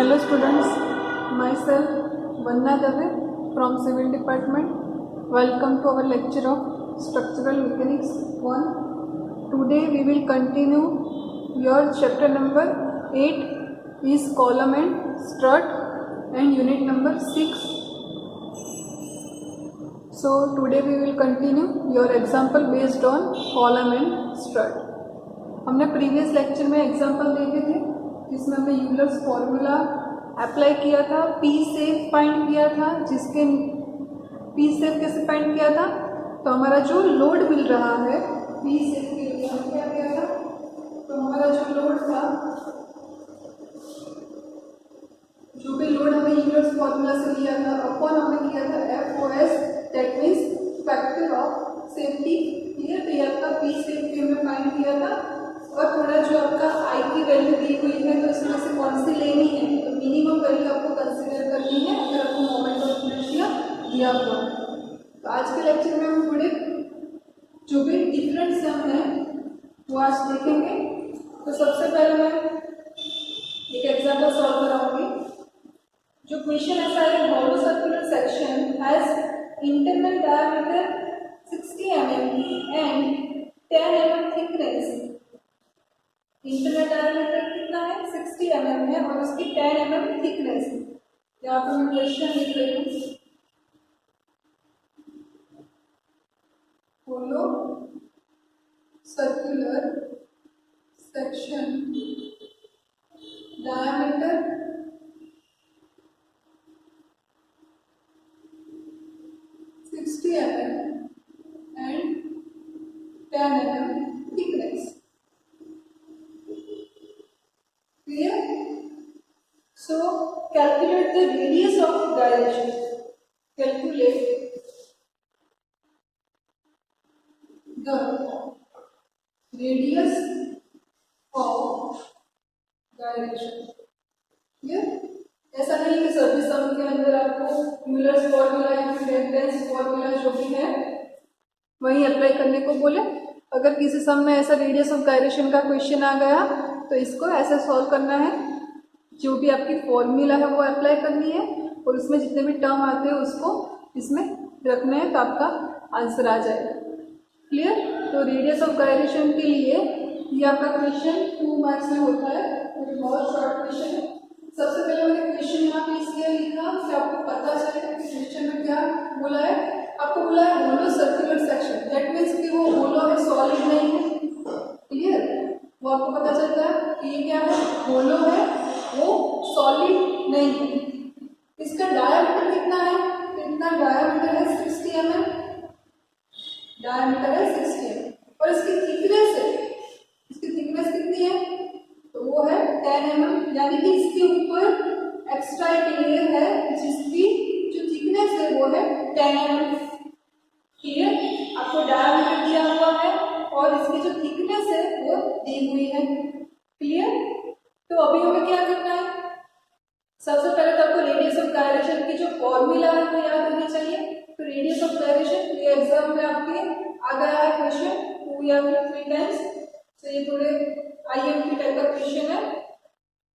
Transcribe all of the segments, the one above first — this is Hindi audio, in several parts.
Hello students, myself Vanna Dave from Civil Department. Welcome to our lecture of Structural Mechanics 1. Today we will continue your chapter number 8 is column and strut and unit number 6. So today we will continue your example based on column and strut. हमने प्रीवियस लेक्चर में एग्जाम्पल देखे थे जिसमें हमने यूलर्स फॉर्मूला अप्लाई किया था, पी सेफ फाइंड किया था, जिसके पी सेफ कैसे फाइंड किया था, तो हमारा जो लोड मिल रहा है पी सेफ के लिए हम क्या किया था, तो हमारा जो लोड था, जो भी लोड हमें यूलर्स फॉर्मूला से लिया था अपॉन हमने किया था FOS, that means factor of safety. ये तो ये आपका पी सेफ के हमने फाइंड किया था। और थोड़ा जो आपका आई की वैल्यू दी हुई है तो इसमें से कौन सी लेनी है, तो मिनिमम वैल्यू आपको कंसीडर करनी है अगर आपको मोमेंट ऑफ इनर्शिया दिया हुआ है। तो आज के लेक्चर में हम थोड़े जो भी डिफरेंट सम है वो आज देखेंगे। तो सबसे पहले मैं एक एग्जाम्पल सॉल्व कराऊंगी। जो क्वेश्चन ऐसा है, hollow circular section has internal diameter 60 mm and 10 mm thickness. Internal diameter कितना है, 60 mm है और उसकी 10 mm थिकनेस है। यहाँ पर मैं क्वेश्चन लिख रही हूँ, hollow circular section diameter 60 mm and 10 mm thickness. Clear? So calculate the radius of gyration. Calculate the radius of gyration. Clear? ऐसा नहीं कि सभी सम के अंदर आपको यूलर्स फॉर्मूला या फिर रेफरेंस फॉर्मूला जो भी है वही अप्लाई करने को बोले। अगर किसी सम में ऐसा रेडियस ऑफ गायरेशन का क्वेश्चन आ गया तो इसको ऐसे सॉल्व करना है, जो भी आपकी फॉर्मूला है वो अप्लाई करनी है और उसमें जितने भी टर्म आते हैं उसको इसमें रखना है तो आपका आंसर आ जाएगा। क्लियर? तो रेडियस ऑफ गायरेशन के लिए ये आपका क्वेश्चन 2 मार्क्स में होता है और बहुत शॉर्ट क्वेश्चन है। सबसे पहले मैंने क्वेश्चन यहाँ पे इसलिए लिखा कि आपको पता चले कि क्वेश्चन में क्या बोला है। आपको बोला है होलो सर्कुलर सेक्शन, दैट मीन्स कि वो होलो है, सॉलिड नहीं है। क्लियर? वो आपको पता चलता है कि ये क्या है, होलो है, वो सॉलिड नहीं है। इसका डायमीटर कितना है, तो इतना डायमीटर है 60 mm, डायमीटर है 60 mm और इसकी थिकनेस है, इसकी थिकनेस कितनी है, तो वो है 10 mm, यानी कि इसके ऊपर एक्स्ट्रा एक लेयर है जिसकी जो थिकनेस है वो है 10 mm। क्लियर? आपको डायमीटर दिया हुआ है और इसकी जो थिकनेस है वो दी हुई है। क्लियर? तो अभी हमें क्या करना है, सबसे पहले तो आपको रेडियस ऑफ गायरेशन की जो फॉर्मूला है वो याद होनी चाहिए। तो रेडियस ऑफ गायरेशन ये एग्जाम में आपके आ गया है क्वेश्चन 2 या फिर 3 टाइम्स, तो ये थोड़े IMP टाइप का क्वेश्चन है।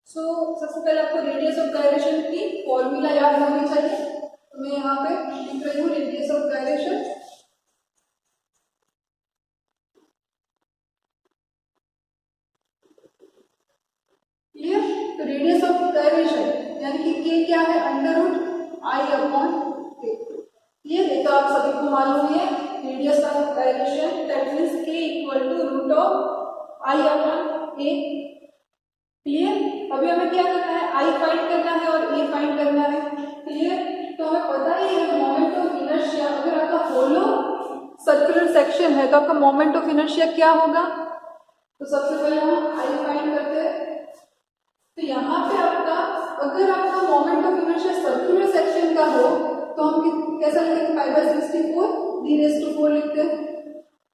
सो सबसे पहले आपको रेडियस ऑफ गायरेशन की फॉर्मूला याद होनी चाहिए। तो मैं यहाँ पे लिख रही हूँ रेडियस ऑफ गायरेशन। क्लियर? तो रेडियस ऑफ गायरेशन यानी कि के क्या है, √I/K। क्लियर? ये तो आप सभी को मालूम है, radius of gyration that means K = √I/A। Clear? अभी हमें क्या करना है, I फाइंड करना है और A फाइंड करना है। क्लियर? तो हमें पता ही है मोमेंट ऑफ इनर्शिया, अगर आपका होलो सर्कुलर सेक्शन है तो आपका मोमेंट ऑफ इनर्शिया क्या होगा। तो सबसे पहले हम I फाइंड करते हैं। तो यहाँ पे आपका अगर आपका moment of inertia circular section का हो तो हम कैसा लिखेंगे, 5/64 d⁴ लिखते हैं।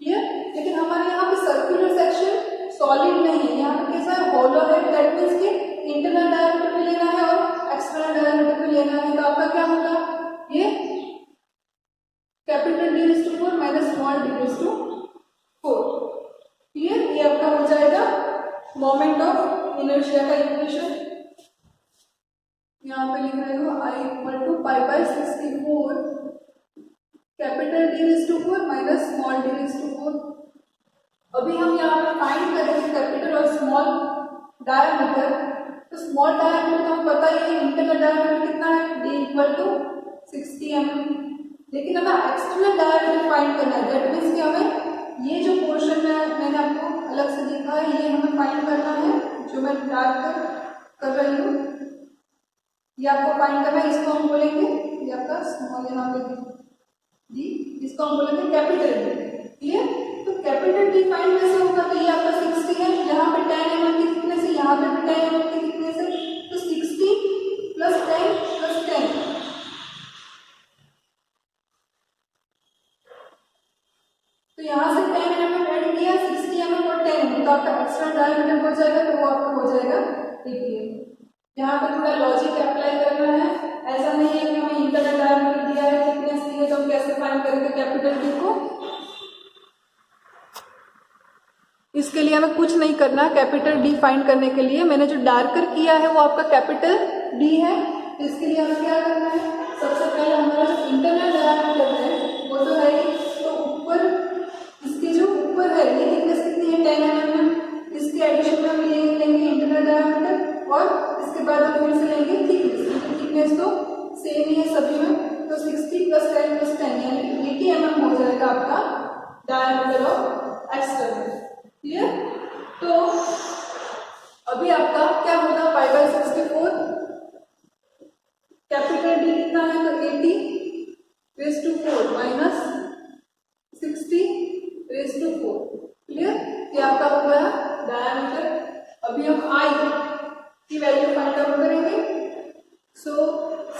क्लियर? लेकिन हमारे यहाँ पे सर्कुलर सेक्शन सॉलिड नहीं है, यहाँ पे कैसा है, हॉलो है, दैट मींस कि इंटरनल डायमीटर भी लेना है और एक्सटर्नल डायमीटर भी लेना है। तो आपका क्या होगा, ये capital d⁴ - small d⁴। Clear? ये आपका हो जाएगा मोमेंट ऑफ इनर्शिया का इक्वेशन। यहाँ पे लिख रहे हो I equal to pi by 64 capital D raise to 4 minus small d raise to 4। अभी हम यहाँ पे फाइंड करेंगे कैपिटल और स्मॉल डायमीटर। तो स्मॉल डायमीटर तो हमें पता ही है, इंटरनल डायमीटर कितना है, D इक्वल टू 60 mm। लेकिन हमें एक्सटर्नल डायमीटर फाइंड करना है, दैट मीन्स कि हमें ये जो पोर्शन मैंने आपको अलग से लिखा है ये हमें फाइंड करना है, जो मैं डार्क कर रही हूँ ये आपको फाइंड करना है। इसको हम बोलेंगे, ये आपका स्मॉल यहाँ पे डी, इसको हम बोलेंगे कैपिटल डी। क्लियर? तो कैपिटल डी फाइंड कैसे होगा, तो ये आपका 60 है, यहाँ पे 10 mm की थिकनेस है, यहाँ पे भी 10 mm की थिकनेस है, तो 60 प्लस 10 प्लस 10, तो यहाँ से 10 mm ऐड किया, 60 mm और 10 mm, तो आपका एक्स्ट्रा डायमीटर हो जाएगा, तो वो आपका हो जाएगा 80 mm। यहाँ पे थोड़ा लॉजिक अप्लाई करना है, ऐसा नहीं है कि हमें इंटरनल डायमीटर दिया है, थिकनेस दी है, तो हम कैसे फाइंड करेंगे कैपिटल डी को। इसके लिए हमें कुछ नहीं करना, कैपिटल डी फाइंड करने के लिए मैंने जो डार्कर किया है वो आपका कैपिटल डी है। तो इसके लिए हमें क्या करना है, सबसे पहले हमारा जो इंटरनल डायमीटर है वो तो है ही, तो ऊपर इसके जो ऊपर है ये थिकनेस कितनी है 10 mm, इसके एडिशन में हम लेंगे इंटरनल डायमीटर और इसके बाद हम फिर से लेंगे थिकनेस, क्योंकि थिकनेस तो सेम ही है सभी में, तो 60 प्लस 10 प्लस 10 यानी 80 mm हो जाएगा आपका डायमीटर ऑफ एक्सटर्नल। क्लियर? तो अभी आपका क्या होगा, पाई बाई 64 कैपिटल डी कितना है, तो 80 raise to 4 minus 60 raise to 4। Clear? ये आपका हो गया डायमीटर। अभी हम आई की वैल्यू फाइंड आउट करेंगे। सो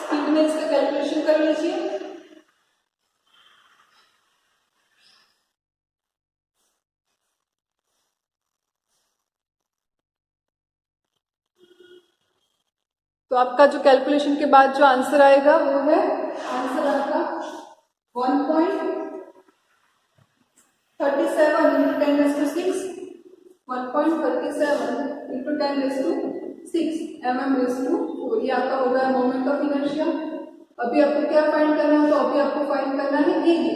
स्पीड में इसका कैलकुलेशन कर लीजिए। तो आपका जो कैलकुलेशन के बाद जो आंसर आएगा वो है, आंसर आपका 1.37 into 10 raise to 6, 1.37 into 10 raise to 6 mm raise to 4, ये आपका होगा मोमेंट ऑफ इनर्शिया। अभी आपको क्या फाइंड करना है, तो अभी आपको फाइंड करना है एरिया।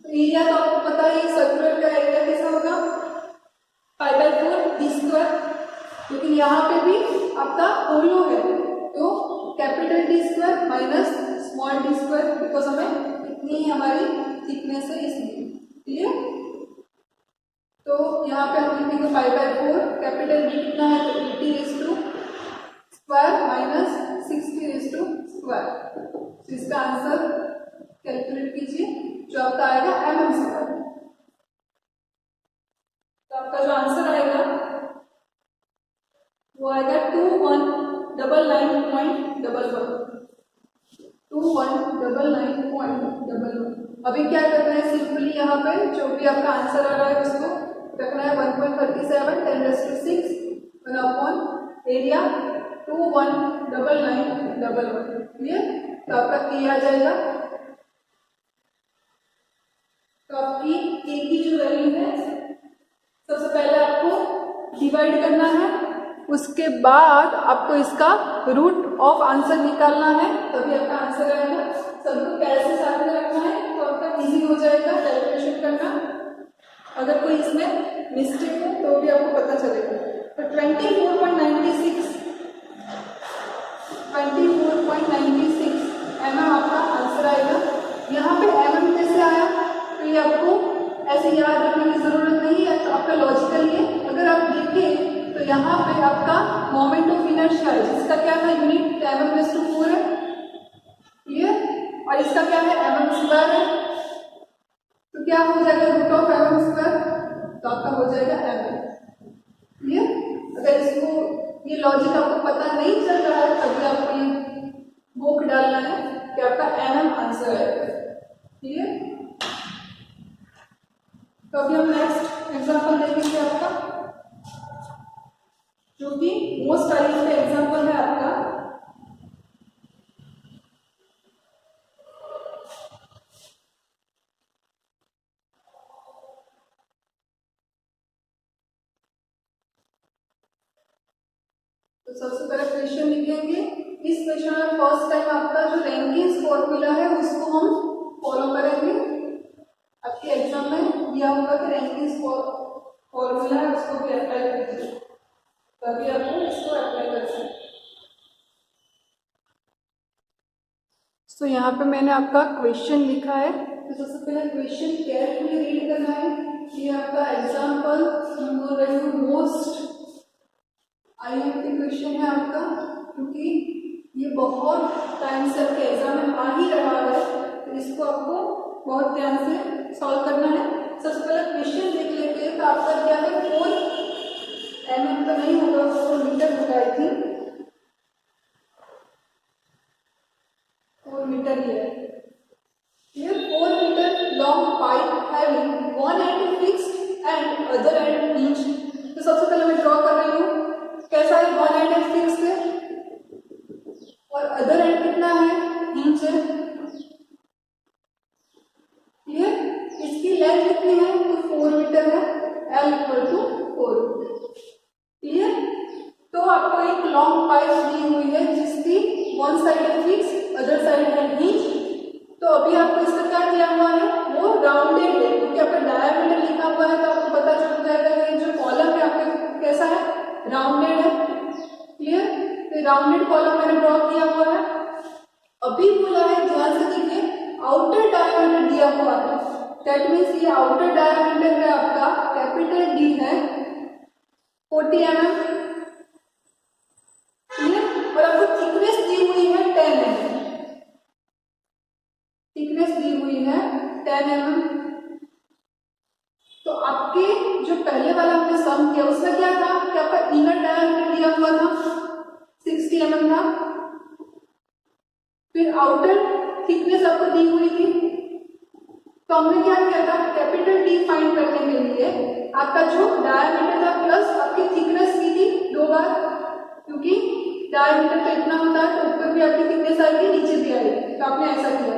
तो एरिया तो आपको पता है सर्कुलर का एरिया कैसा होगा, पाई बाई 4 डी स्क्वायर, लेकिन यहाँ पे भी आपका होलो है, तो capital D square minus small D square, because हमें इतनी ही हमारी थिकनेस है इसलिए। क्लियर? तो यहाँ पे हम लिखेंगे पाई बाई 4, कैपिटल डी कितना है, तो 80 raise to square minus 60 raise to square. तो इसका आंसर कैलकुलेट कीजिए, जो आपका आएगा mm स्क्वायर। तो आपका जो आंसर आएगा वो आएगा 2199.11, 2199.11। अभी क्या करना है, सिंपली यहाँ पे जो भी आपका आंसर आ रहा है उसको रखना है 1.37 10 raise to 6 1 upon area 2199.11। Clear? तो आपका के आ जाएगा। तो आपकी के की जो वैल्यू है, सबसे पहले आपको डिवाइड करना है, उसके बाद आपको इसका रूट ऑफ आंसर निकालना है, तभी आपका आंसर आएगा। सबको कैसे साथ में रखना है तो आपका इजी हो जाएगा कैलकुलेशन करना। अगर कोई इसमें मिस्टेक हो तो भी आपको पता चलेगा। तो 24.96 mm आपका आंसर आएगा। यहाँ पे mm कैसे आया, तो ये आपको ऐसे याद रखने की जरूरत नहीं है, तो आपका लॉजिकल ये, अगर आप देखें तो यहाँ पे आपका मोमेंट ऑफ इनर्शिया है, जिसका क्या था यूनिट mm रेज़ टू 4 है। क्लियर? और इसका क्या है mm स्क्वायर है, तो क्या हो जाएगा रूट ऑफ mm स्क्वायर, तो आपका हो जाएगा mm। क्लियर? अगर इसको ये लॉजिक आपको पता नहीं चल रहा है तभी आपको ये बुक डालना है कि आपका mm आंसर आएगा। क्लियर? तो अभी हम नेक्स्ट एग्जांपल देखेंगे आपका, जो कि मोस्ट टाइप का एग्जांपल है आपका। तो सबसे पहले क्वेश्चन लिखेंगे इस क्वेश्चन में फर्स्ट टाइम आपका जो रैंकिंग्स फॉर्मूला है उसको हम फॉलो करेंगे। आपके एग्जाम में दिया होगा कि रैंकिंग्स फॉर्मूला है उसको भी अप्लाई कीजिए, तभी आपको इसको अप्लाई कर सकते। तो यहाँ पे मैंने आपका क्वेश्चन लिखा है, तो सबसे पहले क्वेश्चन केयरफुली रीड करना है। ये आपका एग्जाम्पल हम बोल रहे हो मोस्ट आईएमपी क्वेश्चन है आपका, क्योंकि ये बहुत टाइम से आपके एग्जाम में आ ही रहा है, तो इसको आपको बहुत ध्यान से सॉल्व करना है। सबसे पहले क्वेश्चन देख लेते हैं। तो आपका क्या है, 4 mm तो नहीं होगा, 4 मीटर होगा आई थिंक, 4 मीटर ही है। ये 4 metre long pipe having one end fixed end other end hinge. तो सबसे पहले मैं ड्रॉ कर रही हूँ, कैसा है, वन एंड फिक्स्ड है और अदर एंड कितना है, हिंज है। क्लियर? इसकी लेंथ कितनी है, तो 4 मीटर है, L इक्वल टू 4। क्लियर? तो आपको एक लॉन्ग पाइप दी हुई है जिसकी वन साइड है फिक्स, अदर साइड है हिंज। तो अभी आपको इसका क्या दिया हुआ है, वो राउंडेड है, क्योंकि आपका डायमीटर लिखा हुआ है तो आपको पता चल जाएगा कि जो कॉलम है आपका कैसा है, राउंडेड है। क्लियर? तो राउंडेड कॉलम मैंने ड्रॉ किया हुआ है। अभी बोला है, ध्यान से देखिए, आउटर डायमीटर दिया हुआ है, दैट मीन्स ये आउटर डायमीटर है आपका कैपिटल डी है 40 mm। क्लियर? और आपको थिकनेस दी हुई है 10 mm, थिकनेस दी हुई है 10 mm। तो आपके जो पहले वाला हमने सम किया उसमें क्या था कि आपका इनर डायमीटर दिया हुआ था 60 mm था, फिर आउटर थिकनेस आपको दी हुई थी। तो हमने क्या किया था, कैपिटल डी फाइंड करने के लिए आपका जो डायमीटर था प्लस आपकी थिकनेस की थी 2 बार, क्योंकि डायमीटर तो इतना होता है तो ऊपर भी आपकी थिकनेस आएगी, नीचे भी आएगी, तो आपने ऐसा किया।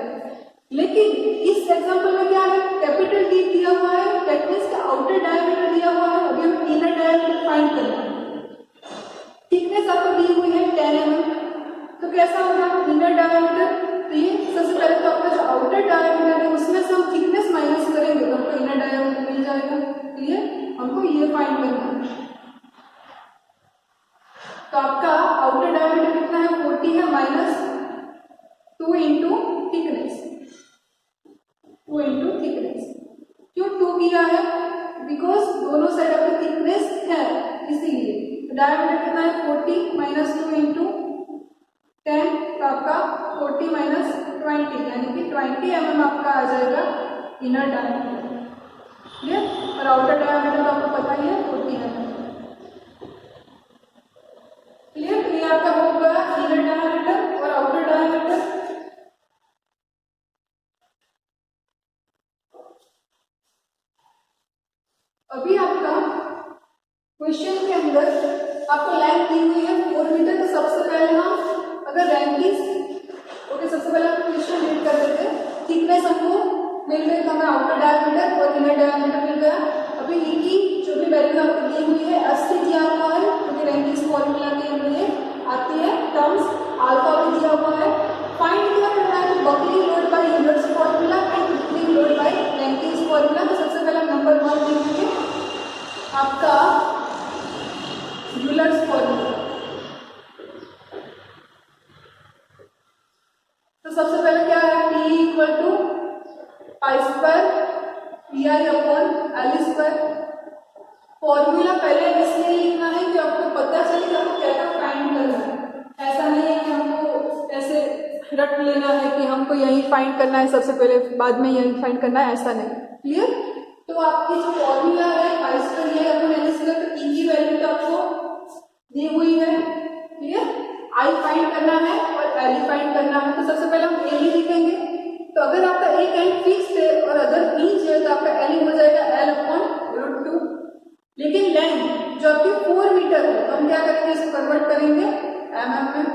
लेकिन इस एग्जांपल में क्या है, कैपिटल डी दिया हुआ है, दैट मींस का आउटर डायमीटर दिया हुआ है, अभी हमें इनर डायमीटर फाइंड करना है। थिकनेस आपको दी हुई है 10 mm, तो कैसा होगा इनर डायमीटर, तो ये सबसे पहले तो आपका जो आउटर डायमीटर है उसमें से हम थिकनेस माइनस करेंगे तो हमको इनर डायमीटर मिल जाएगा। क्लियर? हमको ये फाइंड करना है। तो आपका आउटर डायमीटर कितना है, 40 है, minus 2 into thickness, 2 into thickness. क्यों 2 किया है, बिकॉज दोनों साइड आपकी थिकनेस है इसीलिए। डायमीटर कितना है 40 माइनस 2 इंटू 10, तो आपका 40 माइनस 20 यानी कि 20 mm आपका आ जाएगा इनर डायमीटर। क्लियर? और आउटर डायमीटर तो आपको पता ही है 40 mm। क्लियर? तो ये आपका हो गया इनर डायमीटर और आउटर डायमीटर। अभी आपका क्वेश्चन के अंदर आपको लेंथ दी हुई है 4 मीटर। तो सबसे पहले हम अगर रैंकिंग्स सबसे पहले हम क्वेश्चन रीड कर देते हैं। थिकनेस हमको मिल गई, तो हमें आउटर डायमीटर और इनर डायमीटर मिल गया। अभी इनकी जो भी वैल्यू आपको दी हुई है 80 दिया हुआ है, क्योंकि रैंकिंग्स फॉर्मूला के अंदर आती है टर्म्स, अल्फा भी दिया हुआ है। फाइंड क्या करना है, buckling load bye Euler's formula and buckling load bye rankings formula. तो सबसे पहले नंबर 1 देखेंगे आपका यूलर्स फॉर्मूला। तो सबसे पहले क्या है, P equal to pi square P I upon L square. Formula पहले इसलिए लिखना है कि आपको पता चले कि आपको क्या क्या फाइंड करना है। ऐसा नहीं है कि हमको ऐसे रट लेना है कि हमको यही फाइंड करना है सबसे पहले, बाद में यही फाइंड करना है, ऐसा नहीं। क्लियर? तो आपकी जो फॉर्मूला है पाई स्क्वायर ये अपॉन एल स्क्वायर, तो ई की वैल्यू तो आपको दी हुई है। क्लियर? आई फाइंड करना है और एल फाइंड करना है। तो सबसे पहले हम एल ही लिखेंगे। तो अगर आपका एक एंड फिक्स है और अदर इंच है तो आपका एल हो जाएगा एल अपॉन √2। लेकिन लेंथ जो आपकी 4 मीटर है तो हम क्या करेंगे, इसको कन्वर्ट करेंगे mm में।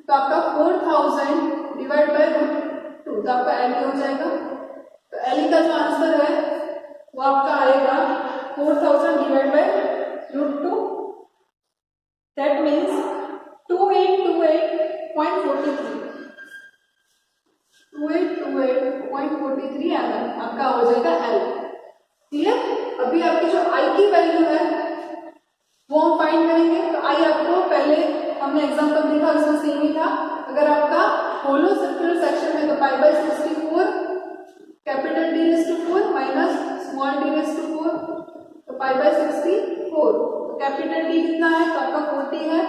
तो आपका 4000 डिवाइड बाय √2, तो आपका एल हो जाएगा। तो एल का जो आंसर है वो आपका आएगा 4000 डिवाइड बाय √2, दैट मीन्स 2828.5 हमने एग्जाम्पल देखा उसमें सेम ही था। अगर आपका होलो सर्कुलर सेक्शन है तो pi by 64 capital D raise to 4 minus small D raise to 4, तो पाई बाय 64, तो कैपिटल डी कितना है तो आपका 40 है,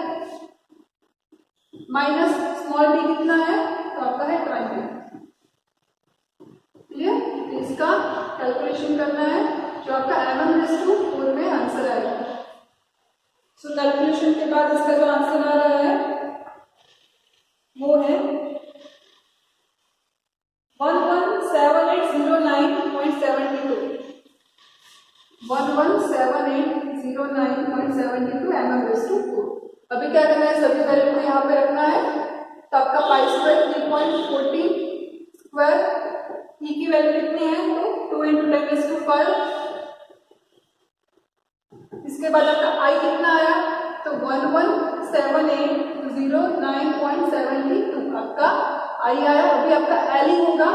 माइनस स्मॉल डी कितना है तो आपका है 20। क्लियर? तो इसका कैलकुलेशन करना है जो आपका mm/4 में आंसर आएगा। सो कैलकुलेशन के बाद इसका जो आंसर आ रहा है वो है 117809.72 117809.72 mm/4। अभी क्या करना है, सभी वैल्यू को यहाँ पे रखना है। तो आपका पाई स्क्वायर 3.40 स्क्वायर, ई की वैल्यू कितनी है तो 2 × 10⁵। इसके बाद आपका आई कितना आया तो 117809.72 आपका आई आया। अभी आपका एल होगा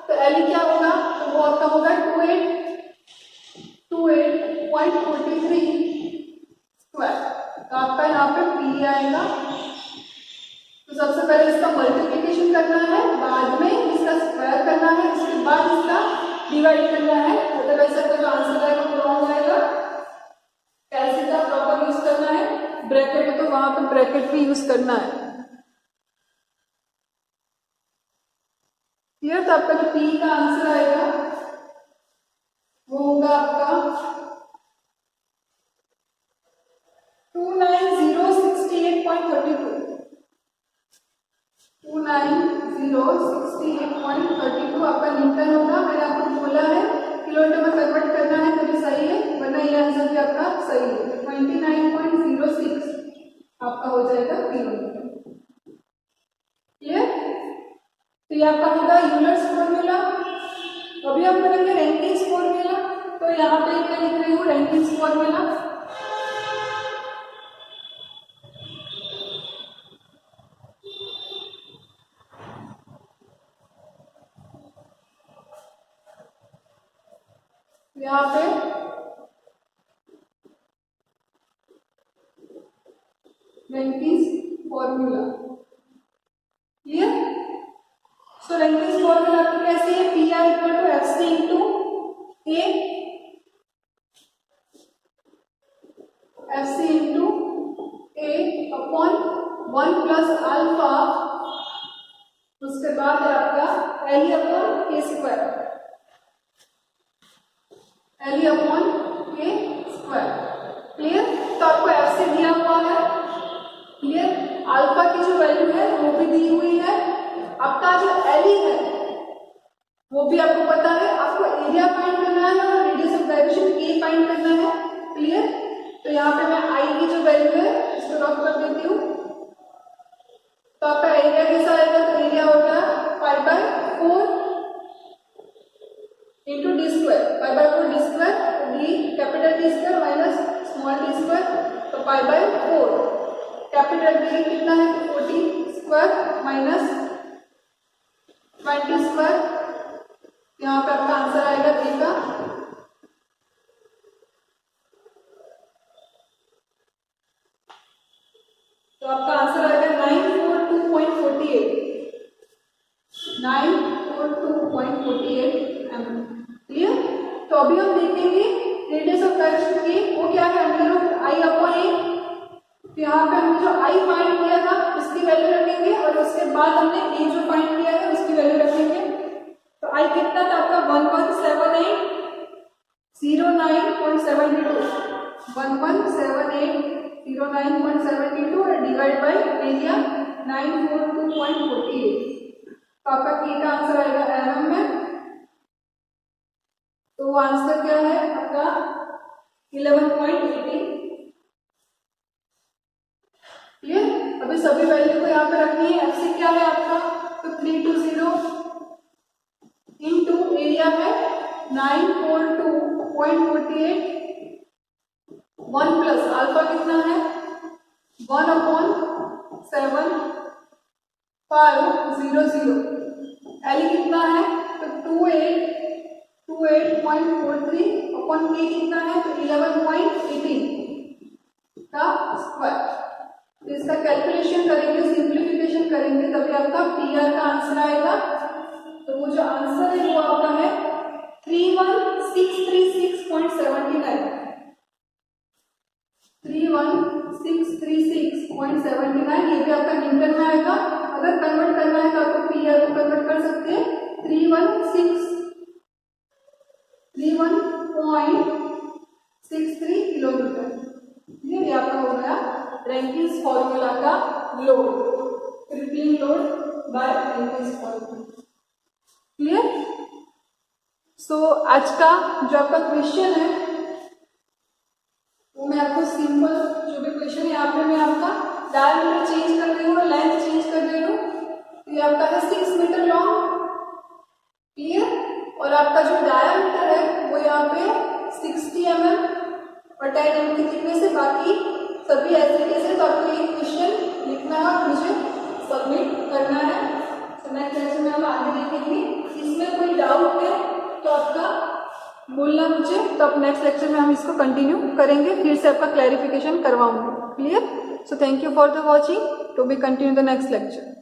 तो एल क्या होगा तो वो आपका होगा 28.43 स्क्वायर। तो आपका यहाँ पे पी आएगा। तो सबसे पहले इसका मल्टीप्लिकेशन करना है, बाद में इसका स्क्वायर करना है, उसके बाद इसका डिवाइड करना है। अदरवाइज आपका जो आंसर आएगा वो रॉन्ग आएगा। कैसे का प्रॉपर यूज करना है, ब्रैकेट है तो वहां पर ब्रैकेट भी यूज करना है। क्लियर? तो आपका जो पी का आंसर आएगा वो होगा आपका 29068.32 29068.32 आपका न्यूटन होगा। मैंने आपको बोला है किलोमीटर में कन्वर्ट करना है तभी सही है, वरना ये आंसर भी आपका सही है। 29.06 आपका हो जाएगा किलोमीटर। क्लियर? तो ये आपका होगा यूलर्स फॉर्मूला। अभी हम करेंगे रैंकिन्स फॉर्मूला। तो यहाँ पे मैं लिख रही हूँ रैंकिन्स फॉर्मूला। यहाँ पे Rankine's formula. Clear? So Rankine's formula कैसे है, P R equal to F C into A, F C into A upon 1 plus alpha, उसके बाद है आपका L upon K square, L upon K square. Clear? तो आपको एफ सी दिया हुआ है। क्लियर? अल्फा की जो वैल्यू है वो भी दी हुई है। आपका जो एल है वो भी आपको पता है। आपको एरिया फाइंड करना है और radius of gyration A find करना है। क्लियर? तो यहाँ पे मैं आई की जो वैल्यू है इसको रॉक कर देती हूँ। तो आपका एरिया कैसा आएगा तो एरिया होगा pi by 4 into D square, pi by 4 D square, D capital D square minus small D square, तो पाई बाय 4 कैपिटल डी कितना है 40 स्क्वायर माइनस 20 स्क्वायर। यहाँ पे आपका आंसर आएगा बी का। तो आपका आंसर आएगा 942.48 mm। क्लियर? तो अभी हम देखेंगे रेडियस ऑफ गायरेशन के वो क्या है, √i अपॉन ए। तो यहाँ पे हमने जो आई फाइंड किया था उसकी वैल्यू रखेंगे और उसके बाद हमने ए जो फाइंड किया है उसकी वैल्यू रखेंगे। तो आई कितना था आपका 117809.72 117809.72 और डिवाइड बाय एरिया 942.48। तो आपका के का आंसर आएगा एम में। तो आंसर क्या है आपका 11.18। क्लियर? अभी सभी वैल्यू को यहाँ पे रखनी है। एफ सी क्या है आपका तो 320 इंटू एरिया है 942.48, 1 प्लस अल्फा कितना है 1/7/500, एल कितना है तो 28.43 अपॉन के कितना है तो 11.18 का स्क्वायर। तो इसका कैलकुलेशन कैलकुलेशन करेंगे, सिंप्लीफिकेशन करेंगे, तभी आपका PR का आंसर आएगा। तो वो जो आंसर है वो आपका है 31636.79। 31636.79, ये भी आपका न्यूटन में आएगा। अगर कन्वर्ट करना है तो आपको PR को कन्वर्ट कर सकते हैं 31.63 किलोमीटर। ये आपका हो गया रैंकिन्स फॉर्मूला का load, crippling load by Rankine's formula. Clear? So आज का जो आपका क्वेश्चन है वो मैं आपको सिंपल जो भी क्वेश्चन है यहाँ पे मैं आपका डायमीटर चेंज कर रही हूँ और लेंथ चेंज कर रही हूँ। ये आपका है 6 मीटर लॉन्ग। क्लियर? और आपका जो डायमीटर है वो यहाँ पे 60 mm और 10 mm की थिकनेस है। बाकी सभी ऐसे कैसे, तो आपको ये क्वेश्चन लिखना है और मुझे सबमिट करना है। तो नेक्स्ट लेक्चर में हम आगे देखेंगे। इसमें कोई डाउट है तो आपका बोलना मुझे, तो अब नेक्स्ट लेक्चर में हम इसको कंटिन्यू करेंगे, फिर से आपका क्लैरिफिकेशन करवाऊंगी। Clear? So thank you for the watching, to be continue the next lecture.